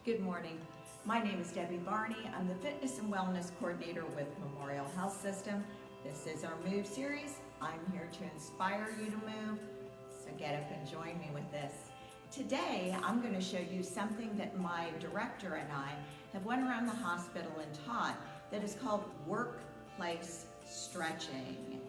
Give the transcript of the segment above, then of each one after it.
Good morning. My name is Debbie Barney. I'm the Fitness and Wellness Coordinator with Memorial Health System. This is our Move series. I'm here to inspire you to move, so get up and join me with this. Today, I'm going to show you something that my director and I have went around the hospital and taught that is called workplace stretching.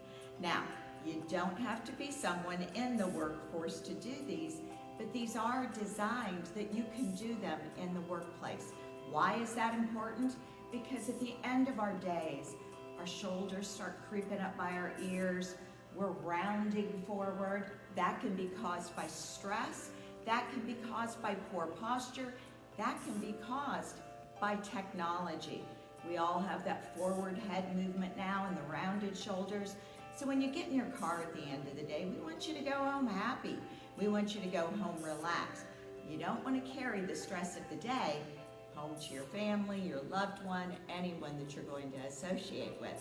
Now, you don't have to be someone in the workforce to do these, but these are designed that you can do them in the workplace. Why is that important? Because at the end of our days, our shoulders start creeping up by our ears, we're rounding forward. That can be caused by stress, that can be caused by poor posture, that can be caused by technology. We all have that forward head movement now and the rounded shoulders. So when you get in your car at the end of the day, we want you to go home happy. We want you to go home relaxed. You don't want to carry the stress of the day home to your family, your loved one, anyone that you're going to associate with.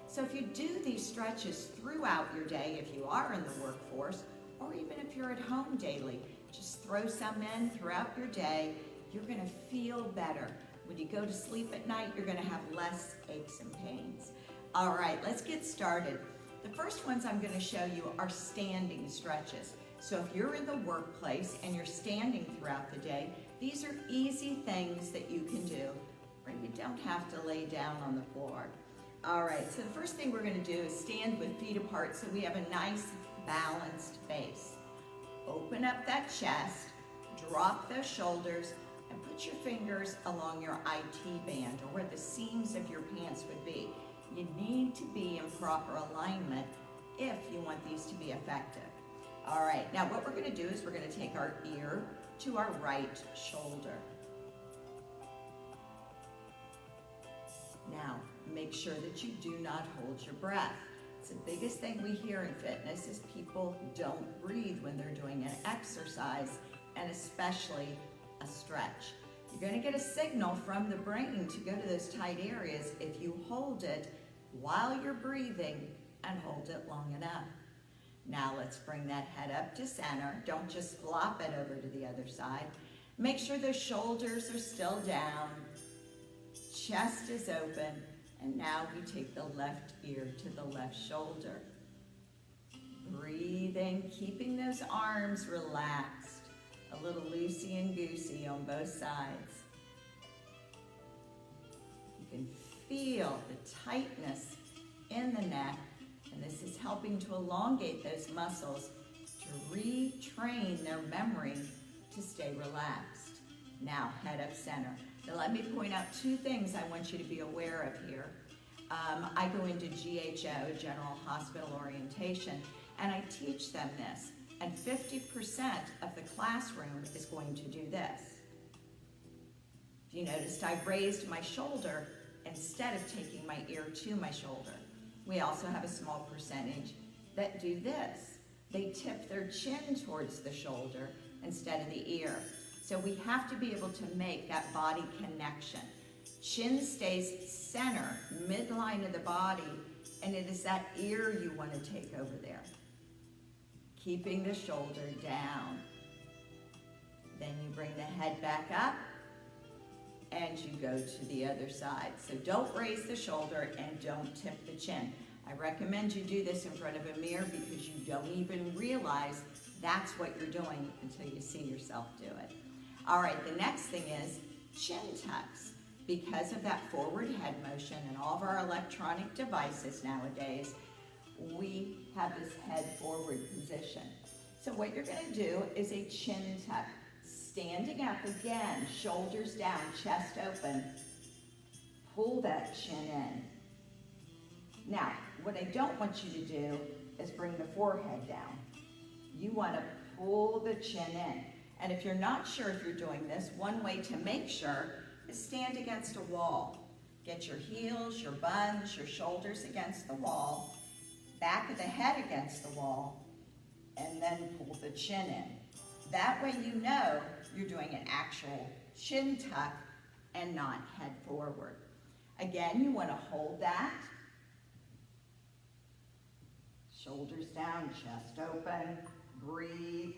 So if you do these stretches throughout your day, if you are in the workforce, or even if you're at home daily, just throw some in throughout your day. You're going to feel better. When you go to sleep at night, you're going to have less aches and pains. All right, let's get started. The first ones I'm going to show you are standing stretches. So if you're in the workplace and you're standing throughout the day, these are easy things that you can do, or you don't have to lay down on the floor. All right, so the first thing we're going to do is stand with feet apart so we have a nice balanced base. Open up that chest, drop those shoulders, and put your fingers along your IT band, or where the seams of your pants would be. You need to be in proper alignment if you want these to be effective. All right, now what we're going to do is we're going to take our ear to our right shoulder. Now, make sure that you do not hold your breath. It's the biggest thing we hear in fitness is people don't breathe when they're doing an exercise, and especially a stretch. You're going to get a signal from the brain to go to those tight areas if you hold it while you're breathing and hold it long enough. Now let's bring that head up to center. Don't just flop it over to the other side. Make sure the shoulders are still down, chest is open, and now we take the left ear to the left shoulder. Breathing, keeping those arms relaxed, a little loosey and goosey on both sides. You can feel the tightness in the neck, and this is helping to elongate those muscles to retrain their memory to stay relaxed. Now, head up center. Now, let me point out two things I want you to be aware of here. I go into GHO, General Hospital Orientation, and I teach them this, and 50% of the classroom is going to do this. If you noticed, I raised my shoulder instead of taking my ear to my shoulder. We also have a small percentage that do this. They tip their chin towards the shoulder instead of the ear. So we have to be able to make that body connection. Chin stays center, midline of the body, and it is that ear you want to take over there. Keeping the shoulder down. Then you bring the head back up, and you go to the other side. So don't raise the shoulder and don't tip the chin. I recommend you do this in front of a mirror because you don't even realize that's what you're doing until you see yourself do it. All right, the next thing is chin tucks. Because of that forward head motion and all of our electronic devices nowadays, we have this head forward position. So what you're going to do is a chin tuck. Standing up again, shoulders down, chest open. Pull that chin in. Now, what I don't want you to do is bring the forehead down. You want to pull the chin in. And if you're not sure if you're doing this, one way to make sure is stand against a wall. Get your heels, your buns, your shoulders against the wall, back of the head against the wall, and then pull the chin in. That way you know you're doing an actual chin tuck and not head forward. Again, you want to hold that. Shoulders down, chest open, breathe,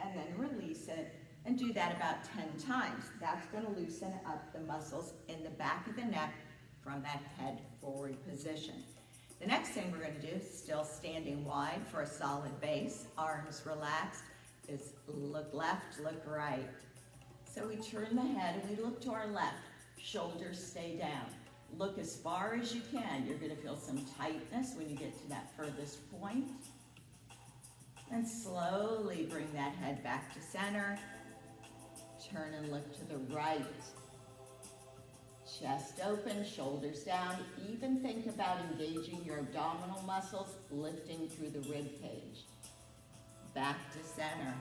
and then release it and do that about 10 times. That's going to loosen up the muscles in the back of the neck from that head forward position. The next thing we're going to do, still standing wide for a solid base, arms relaxed, is look left, look right. So we turn the head and we look to our left. Shoulders stay down. Look as far as you can. You're going to feel some tightness when you get to that furthest point. And slowly bring that head back to center. Turn and look to the right. Chest open, shoulders down. Even think about engaging your abdominal muscles, lifting through the rib cage. Back to center.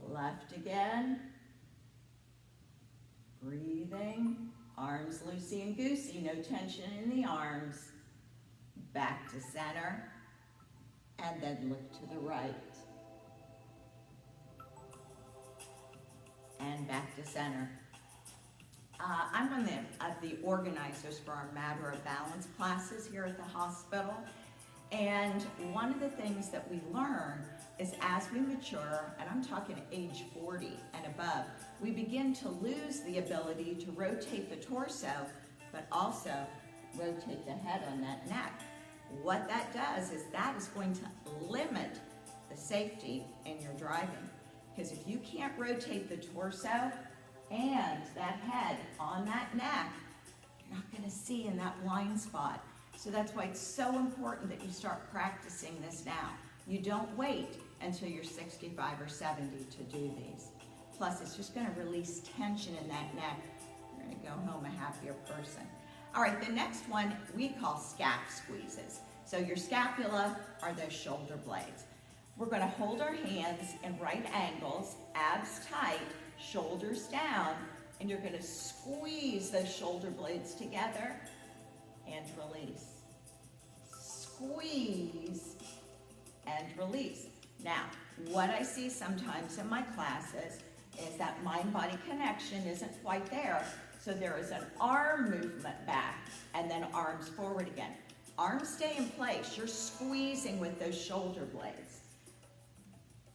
Left again. Breathing. Arms loosey and goosey, no tension in the arms. Back to center. And then look to the right. And back to center. I'm one of the organizers for our Matter of Balance classes here at the hospital. And one of the things that we learn is as we mature, and I'm talking age 40 and above, we begin to lose the ability to rotate the torso, but also rotate the head on that neck. What that does is that is going to limit the safety in your driving. Because if you can't rotate the torso and that head on that neck, you're not going to see in that blind spot. So that's why it's so important that you start practicing this now. You don't wait until you're 65 or 70 to do these. Plus, it's just going to release tension in that neck. You're going to go home a happier person. All right, the next one we call scap squeezes. So your scapula are those shoulder blades. We're going to hold our hands in right angles, abs tight, shoulders down, and you're going to squeeze those shoulder blades together and release. Squeeze and release. Now, what I see sometimes in my classes is that mind-body connection isn't quite there, so there is an arm movement back and then arms forward again. Arms stay in place. You're squeezing with those shoulder blades.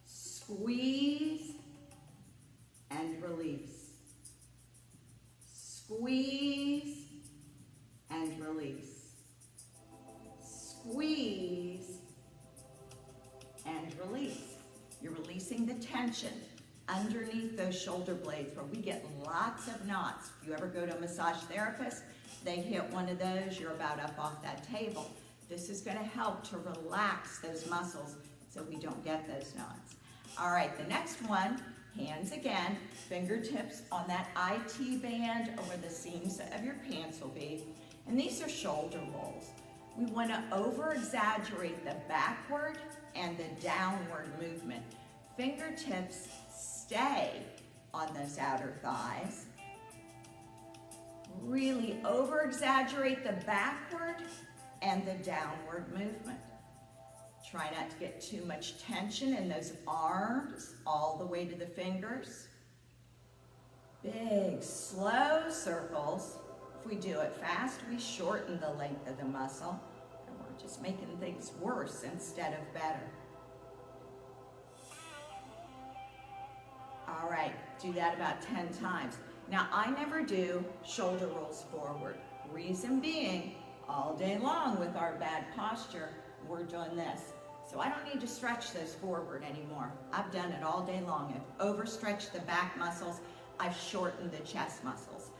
Squeeze and release. Squeeze and release. Squeeze and release. You're releasing the tension underneath those shoulder blades where we get lots of knots. If you ever go to a massage therapist, they hit one of those, you're about up off that table. This is going to help to relax those muscles so we don't get those knots. All right, the next one, hands again, fingertips on that IT band or where the seams of your pants will be. And these are shoulder rolls. We want to over-exaggerate the backward and the downward movement. Fingertips stay on those outer thighs. Really over-exaggerate the backward and the downward movement. Try not to get too much tension in those arms all the way to the fingers. Big, slow circles. If we do it fast, we shorten the length of the muscle, and we're just making things worse instead of better. All right, do that about 10 times. Now, I never do shoulder rolls forward. Reason being, all day long with our bad posture, we're doing this. So I don't need to stretch those forward anymore. I've done it all day long. I've overstretched the back muscles. I've shortened the chest muscles.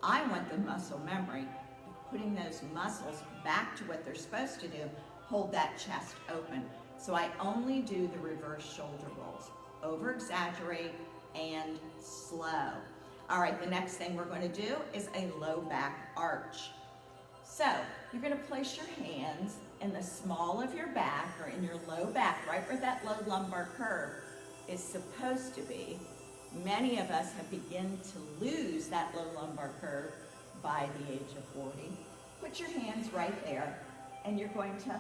I want the muscle memory of putting those muscles back to what they're supposed to do. Hold that chest open. So I only do the reverse shoulder rolls. Over-exaggerate and slow. All right, the next thing we're going to do is a low back arch. So you're going to place your hands in the small of your back or in your low back, right where that low lumbar curve is supposed to be. Many of us have begun to lose that low lumbar curve by the age of 40. Put your hands right there and you're going to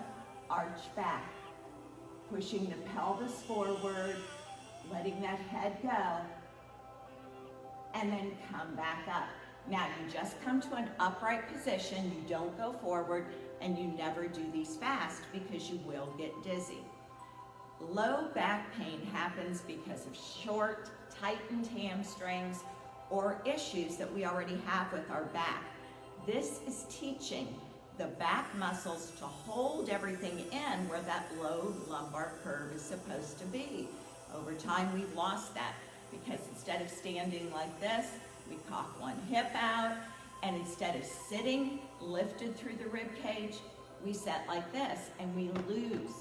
arch back, pushing the pelvis forward, letting that head go, and then come back up. Now you just come to an upright position, you don't go forward, and you never do these fast because you will get dizzy. Low back pain happens because of short, tightened hamstrings or issues that we already have with our back. This is teaching the back muscles to hold everything in where that low lumbar curve is supposed to be. Over time, we've lost that because instead of standing like this, we cock one hip out, and instead of sitting lifted through the rib cage, we sit like this, and we lose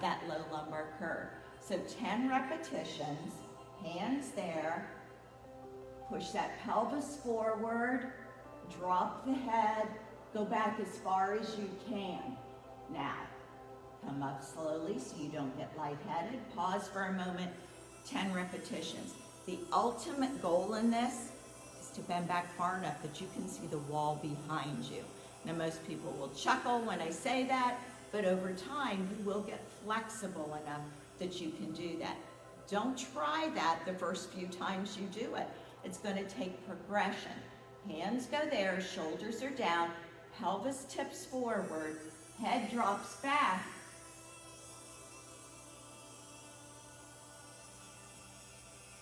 that low lumbar curve. So 10 repetitions, hands there, push that pelvis forward, drop the head, go back as far as you can. Now, come up slowly so you don't get lightheaded. Pause for a moment, 10 repetitions. The ultimate goal in this is to bend back far enough that you can see the wall behind you. Now, most people will chuckle when I say that, but over time, you will get flexible enough that you can do that. Don't try that the first few times you do it. It's going to take progression. Hands go there, shoulders are down, pelvis tips forward, head drops back.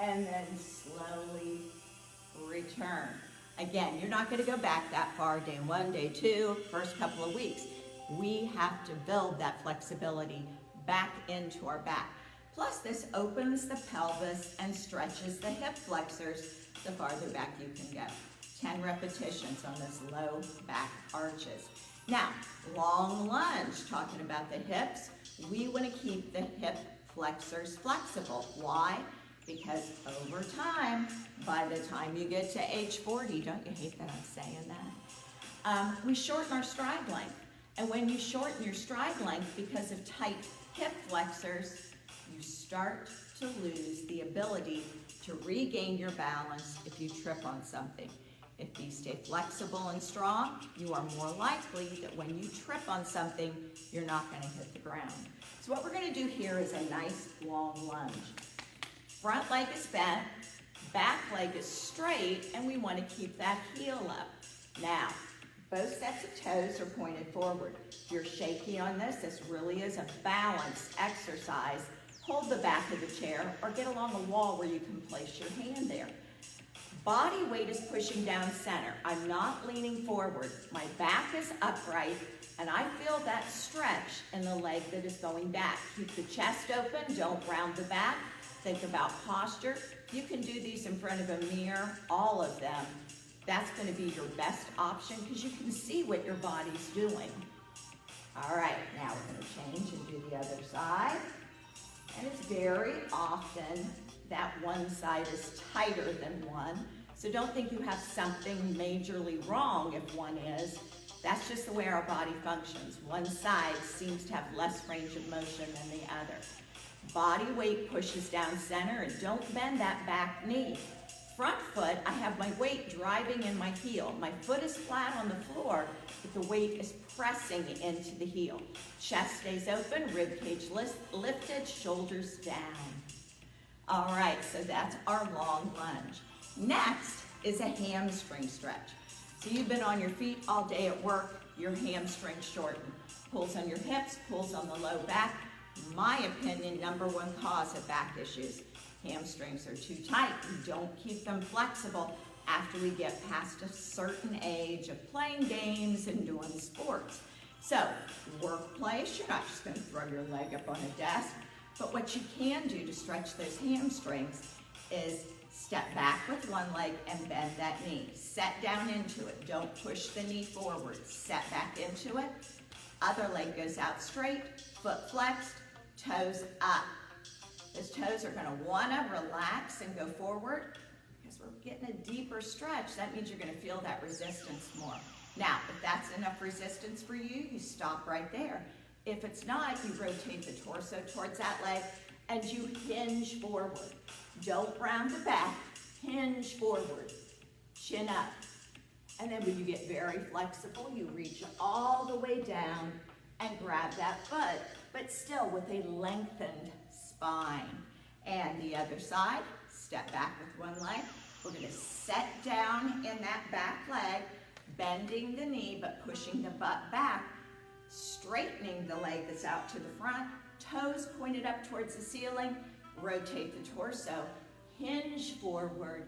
And then slowly return. Again, you're not going to go back that far, day 1, day 2, first couple of weeks. We have to build that flexibility back into our back. Plus, this opens the pelvis and stretches the hip flexors the farther back you can go. 10 repetitions on those low back arches. Now, long lunge, talking about the hips, we want to keep the hip flexors flexible. Why? Because over time, by the time you get to age 40, don't you hate that I'm saying that? We shorten our stride length. And when you shorten your stride length because of tight hip flexors, you start to lose the ability to regain your balance if you trip on something. If these stay flexible and strong, you are more likely that when you trip on something, you're not going to hit the ground. So what we're going to do here is a nice long lunge. Front leg is bent, back leg is straight, and we want to keep that heel up. Now, both sets of toes are pointed forward. If you're shaky on this, this really is a balance exercise. Hold the back of the chair or get along a wall where you can place your hand there. Body weight is pushing down center. I'm not leaning forward. My back is upright, and I feel that stretch in the leg that is going back. Keep the chest open, don't round the back. Think about posture. You can do these in front of a mirror, all of them. That's going to be your best option because you can see what your body's doing. All right, now we're going to change and do the other side. And it's very often that one side is tighter than one. So don't think you have something majorly wrong if one is. That's just the way our body functions. One side seems to have less range of motion than the other. Body weight pushes down center, and don't bend that back knee. Front foot, I have my weight driving in my heel. My foot is flat on the floor, but the weight is pressing into the heel. Chest stays open, rib cage lifted, shoulders down. All right, so that's our long lunge. Next is a hamstring stretch. So you've been on your feet all day at work, your hamstrings shorten. Pulls on your hips, pulls on the low back. My opinion, #1 cause of back issues. Hamstrings are too tight. We don't keep them flexible after we get past a certain age of playing games and doing sports. So, workplace, you're not just going to throw your leg up on a desk, but what you can do to stretch those hamstrings is step back with one leg and bend that knee. Set down into it. Don't push the knee forward. Set back into it. Other leg goes out straight, foot flexed, toes up. Those toes are going to want to relax and go forward because we're getting a deeper stretch. That means you're going to feel that resistance more. Now, if that's enough resistance for you, you stop right there. If it's not, you rotate the torso towards that leg and you hinge forward. Don't round the back, hinge forward, chin up. And then when you get very flexible, you reach all the way down and grab that foot, but still with a lengthened spine. And the other side, step back with one leg. We're going to set down in that back leg, bending the knee but pushing the butt back, straightening the leg that's out to the front, toes pointed up towards the ceiling, rotate the torso, hinge forward,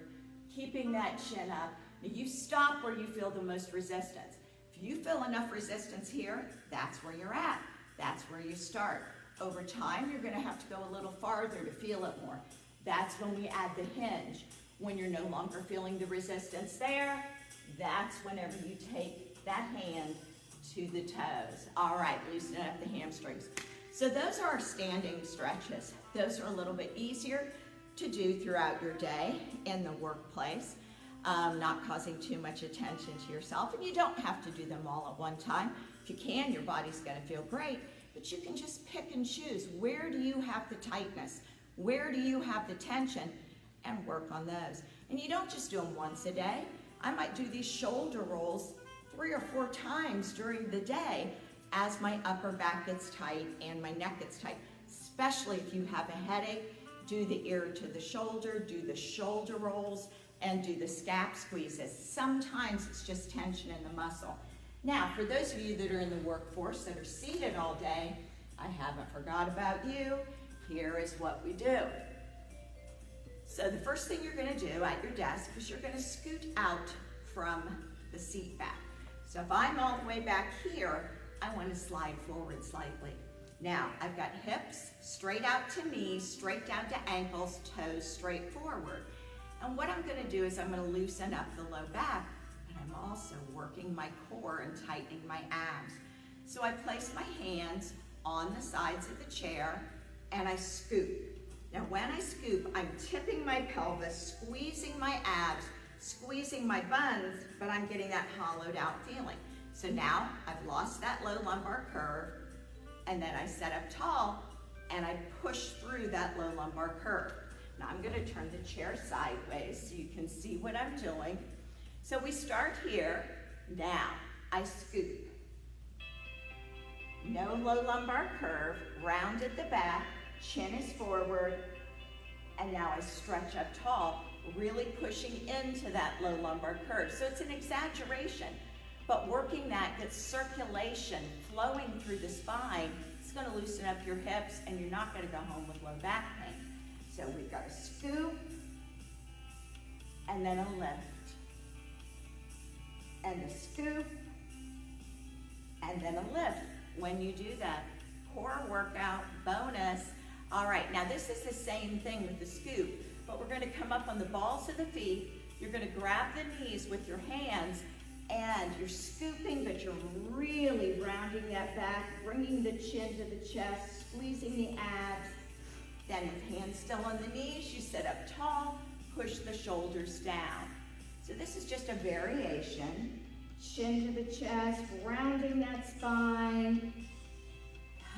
keeping that chin up. Now you stop where you feel the most resistance. If you feel enough resistance here, that's where you're at. That's where you start. Over time, you're gonna have to go a little farther to feel it more. That's when we add the hinge. When you're no longer feeling the resistance there, that's whenever you take that hand to the toes. All right, loosening up the hamstrings. So those are our standing stretches. Those are a little bit easier to do throughout your day in the workplace, not causing too much attention to yourself. And you don't have to do them all at one time. If you can, your body's gonna feel great, but you can just pick and choose. Where do you have the tightness? Where do you have the tension? And work on those. And you don't just do them once a day. I might do these shoulder rolls 3 or 4 times during the day as my upper back gets tight and my neck gets tight. Especially if you have a headache, do the ear to the shoulder, do the shoulder rolls, and do the scap squeezes. Sometimes it's just tension in the muscle. Now, for those of you that are in the workforce that are seated all day, I haven't forgot about you. Here is what we do. So the first thing you're gonna do at your desk is you're gonna scoot out from the seat back. So if I'm all the way back here, I wanna slide forward slightly. Now, I've got hips straight out to knees, straight down to ankles, toes straight forward. And what I'm gonna do is I'm gonna loosen up the low back, but I'm also working my core and tightening my abs. So I place my hands on the sides of the chair and I scoop. Now when I scoop, I'm tipping my pelvis, squeezing my abs, squeezing my buns, but I'm getting that hollowed out feeling. So now I've lost that low lumbar curve, and then I set up tall and I push through that low lumbar curve. Now I'm gonna turn the chair sideways so you can see what I'm doing. So we start here. Now I scoop. No low lumbar curve, round at the back, chin is forward, and now I stretch up tall, really pushing into that low lumbar curve. So it's an exaggeration, but working that gets circulation flowing through the spine. It's gonna loosen up your hips and you're not gonna go home with low back pain. So we've got a scoop, and then a lift, and a scoop, and then a lift. When you do that, core workout bonus. All right, now this is the same thing with the scoop, but we're gonna come up on the balls of the feet. You're gonna grab the knees with your hands, and you're scooping, but you're really rounding that back, bringing the chin to the chest, squeezing the abs. Then with hands still on the knees, you sit up tall, push the shoulders down. So this is just a variation. Chin to the chest, rounding that spine,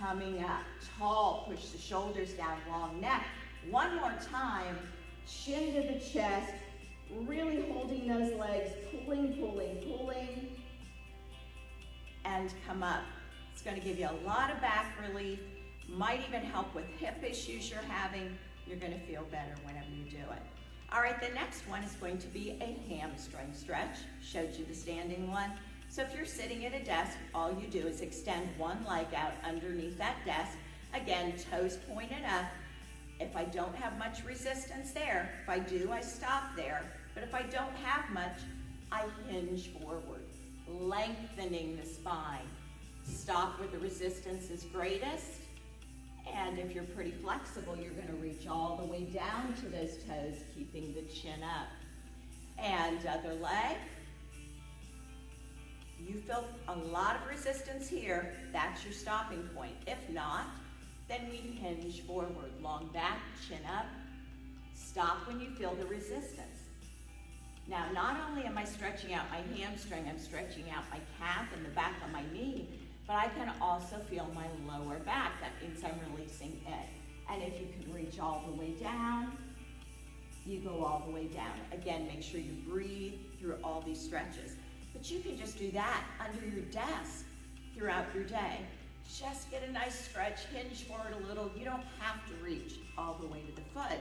coming up tall, push the shoulders down, long neck. One more time, chin to the chest, really holding those legs, pulling, pulling, pulling, and come up. It's gonna give you a lot of back relief, might even help with hip issues you're having. You're gonna feel better whenever you do it. All right, the next one is going to be a hamstring stretch. Showed you the standing one. So if you're sitting at a desk, all you do is extend one leg out underneath that desk. Again, toes pointed up. If I don't have much resistance there, if I do, I stop there. But if I don't have much, I hinge forward, lengthening the spine. Stop where the resistance is greatest. And if you're pretty flexible, you're gonna reach all the way down to those toes, keeping the chin up. And other leg. You feel a lot of resistance here, that's your stopping point. If not, then we hinge forward, long back, chin up. Stop when you feel the resistance. Now, not only am I stretching out my hamstring, I'm stretching out my calf and the back of my knee, but I can also feel my lower back. That means I'm releasing it. And if you can reach all the way down, you go all the way down. Again, make sure you breathe through all these stretches. But you can just do that under your desk throughout your day. Just get a nice stretch, hinge forward a little. You don't have to reach all the way to the foot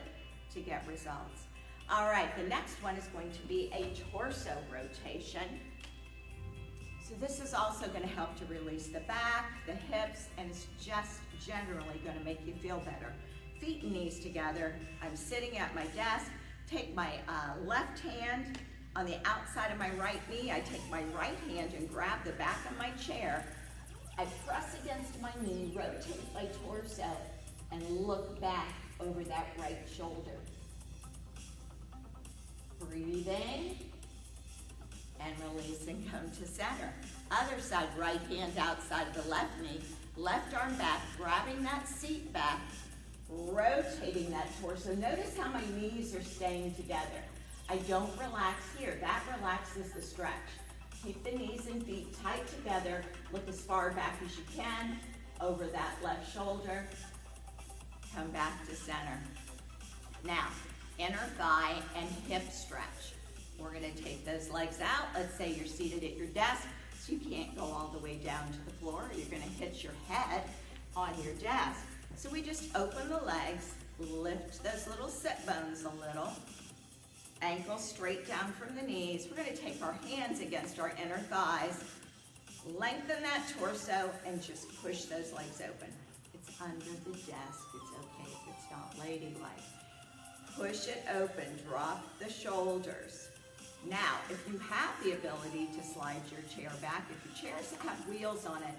to get results. All right, the next one is going to be a torso rotation. So this is also going to help to release the back, the hips, and it's just generally going to make you feel better. Feet and knees together. I'm sitting at my desk. Take my left hand on the outside of my right knee. I take my right hand and grab the back of my chair. I press against my knee, rotate my torso, and look back over that right shoulder. Breathing, and release and come to center. Other side, right hand outside of the left knee, left arm back, grabbing that seat back, rotating that torso. Notice how my knees are staying together. I don't relax here. That relaxes the stretch. Keep the knees and feet tight together. Look as far back as you can over that left shoulder. Come back to center. Now, inner thigh and hip stretch. We're going to take those legs out. Let's say you're seated at your desk, so you can't go all the way down to the floor. You're going to hit your head on your desk. So we just open the legs, lift those little sit bones a little, ankles straight down from the knees. We're going to take our hands against our inner thighs, lengthen that torso, and just push those legs open. It's under the desk. It's okay if it's not ladylike. Push it open, drop the shoulders. Now, if you have the ability to slide your chair back, if your chairs have wheels on it,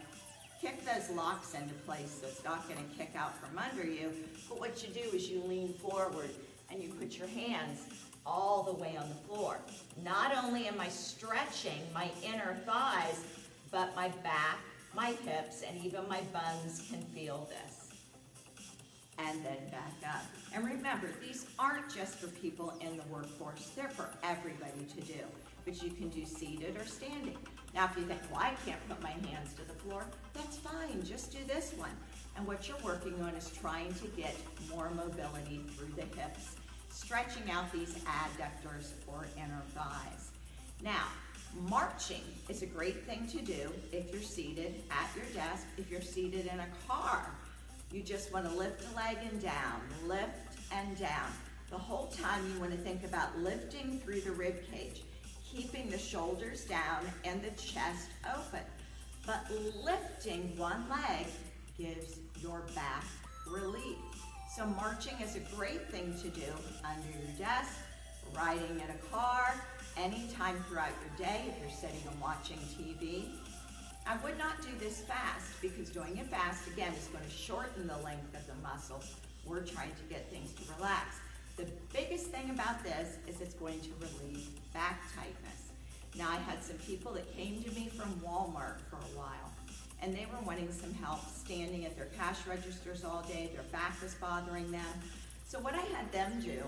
kick those locks into place so it's not going to kick out from under you. But what you do is you lean forward and you put your hands all the way on the floor. Not only am I stretching my inner thighs, but my back, my hips, and even my buns can feel this. And then back up. And remember, these aren't just for people in the workforce. They're for everybody to do. But you can do seated or standing. Now, if you think, well, I can't put my hands to the floor, that's fine. Just do this one. And what you're working on is trying to get more mobility through the hips, stretching out these adductors or inner thighs. Now, marching is a great thing to do if you're seated at your desk. If you're seated in a car, you just want to lift a leg and down, lift and down. The whole time you want to think about lifting through the rib cage, keeping the shoulders down and the chest open. But lifting one leg gives your back relief. So marching is a great thing to do under your desk, riding in a car, anytime throughout your day if you're sitting and watching TV. I would not do this fast because doing it fast, again, is going to shorten the length of the muscles. We're trying to get things to relax. The biggest thing about this is it's going to relieve back tightness. Now, I had some people that came to me from Walmart for a while, and they were wanting some help standing at their cash registers all day. Their back was bothering them. So what I had them do,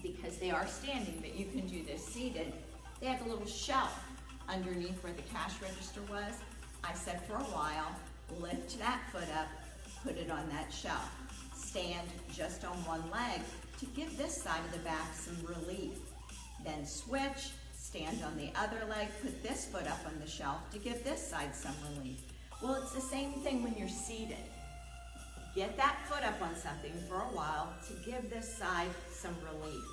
because they are standing, but you can do this seated, they had a little shelf underneath where the cash register was. I said for a while, lift that foot up, put it on that shelf. Stand just on one leg to give this side of the back some relief. Then switch, stand on the other leg, put this foot up on the shelf to give this side some relief. Well, it's the same thing when you're seated. Get that foot up on something for a while to give this side some relief.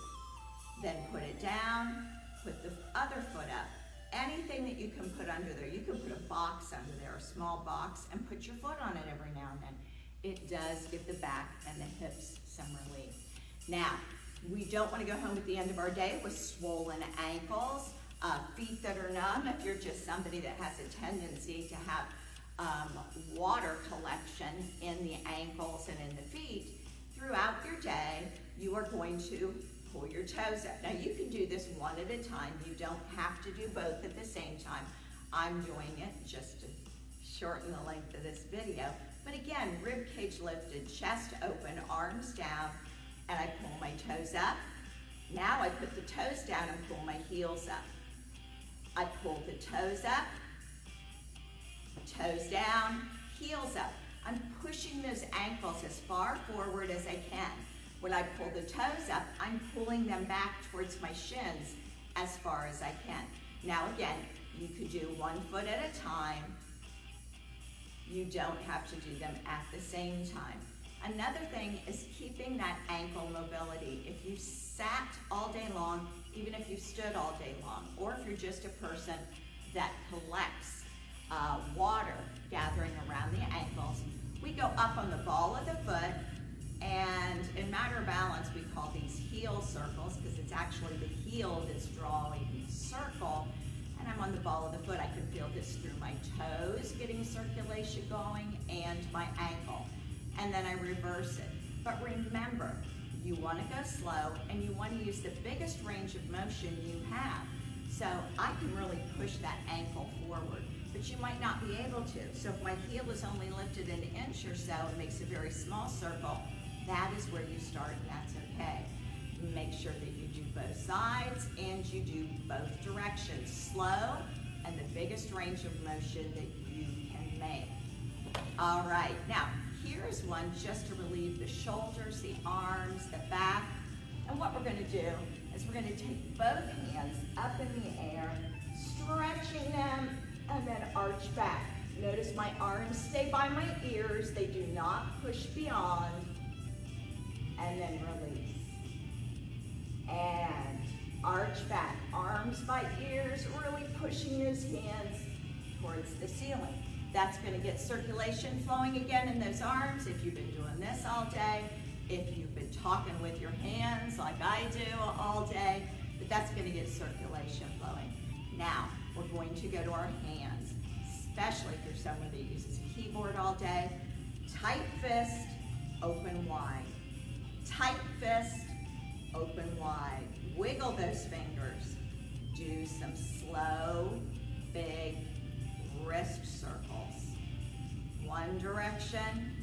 Then put it down, put the other foot up. Anything that you can put under there. You can put a box under there, a small box, and put your foot on it every now and then. It does give the back and the hips some relief. Now, we don't want to go home at the end of our day with swollen ankles, feet that are numb. If you're just somebody that has a tendency to have water collection in the ankles and in the feet, throughout your day, you are going to pull your toes up. Now, you can do this one at a time. You don't have to do both at the same time. I'm doing it just to shorten the length of this video. But again, rib cage lifted, chest open, arms down, and I pull my toes up. Now I put the toes down and pull my heels up. I pull the toes up, toes down, heels up. I'm pushing those ankles as far forward as I can. When I pull the toes up, I'm pulling them back towards my shins as far as I can. Now again, you could do one foot at a time. You don't have to do them at the same time. Another thing is keeping that ankle mobility. If you sat all day long, even if you stood all day long, or if you're just a person that collects water gathering around the ankles, We go up on the ball of the foot, and in matter of balance, we call these heel circles because it's actually the heel that's drawing the circle. And I'm on the ball of the foot. I can feel this through my toes, getting circulation going, and my ankle. And then I reverse it. But remember, you want to go slow, and you want to use the biggest range of motion you have. So I can really push that ankle forward, but you might not be able to. So if my heel is only lifted an inch or so, it makes a very small circle. That is where you start, and that's okay. Make sure that you do both sides and you do both directions. Slow and the biggest range of motion that you can make. All right, now here's one just to relieve the shoulders, the arms, the back. And what we're gonna do is we're gonna take both hands up in the air, stretching them, and then arch back. Notice my arms stay by my ears. They do not push beyond. And then release. And arch back, arms by ears, really pushing those hands towards the ceiling. That's gonna get circulation flowing again in those arms if you've been doing this all day, if you've been talking with your hands like I do all day, but that's gonna get circulation flowing. Now, we're going to go to our hands, especially if you're someone that uses a keyboard all day. Tight fist, open wide. Tight fist, open wide. Wiggle those fingers. Do some slow, big wrist circles. One direction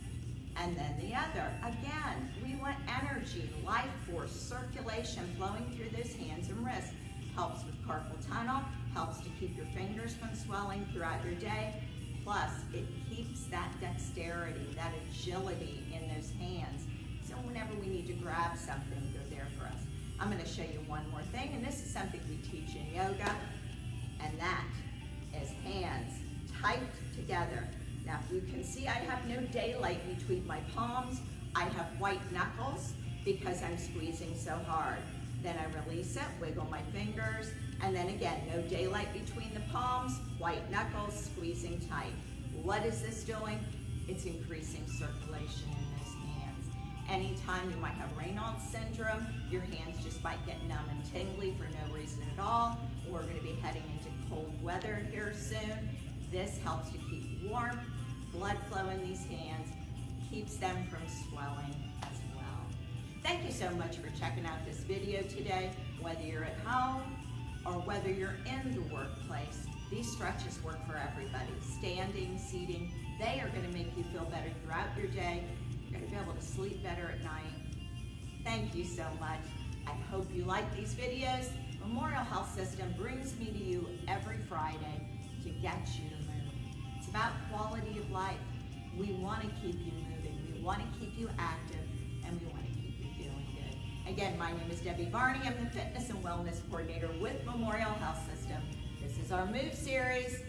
and then the other. Again, we want energy, life force, circulation flowing through those hands and wrists. Helps with carpal tunnel, helps to keep your fingers from swelling throughout your day. Plus, it keeps that dexterity, that agility in those hands. So whenever we need to grab something, they're there for us. I'm going to show you one more thing, and this is something we teach in yoga, and that is hands tight together. Now, if you can see, I have no daylight between my palms. I have white knuckles because I'm squeezing so hard. Then I release it, wiggle my fingers, and then again, no daylight between the palms, white knuckles, squeezing tight. What is this doing? It's increasing circulation in those hands. Anytime you might have Raynaud's syndrome, your hands just might get numb and tingly for no reason at all. We're going to be heading into cold weather here soon. This helps to keep warm, blood flow in these hands, keeps them from swelling as well. Thank you so much for checking out this video today. Whether you're at home or whether you're in the workplace, these stretches work for everybody. Standing, seating, they are going to make you feel better throughout your day. You're going to be able to sleep better at night. Thank you so much. I hope you like these videos. Memorial Health System brings me to you every Friday to get you to move. It's about quality of life. We want to keep you moving. We want to keep you active, and we want to keep you feeling good. Again, my name is Debbie Barney. I'm the Fitness and Wellness Coordinator with Memorial Health System. This is our Move series.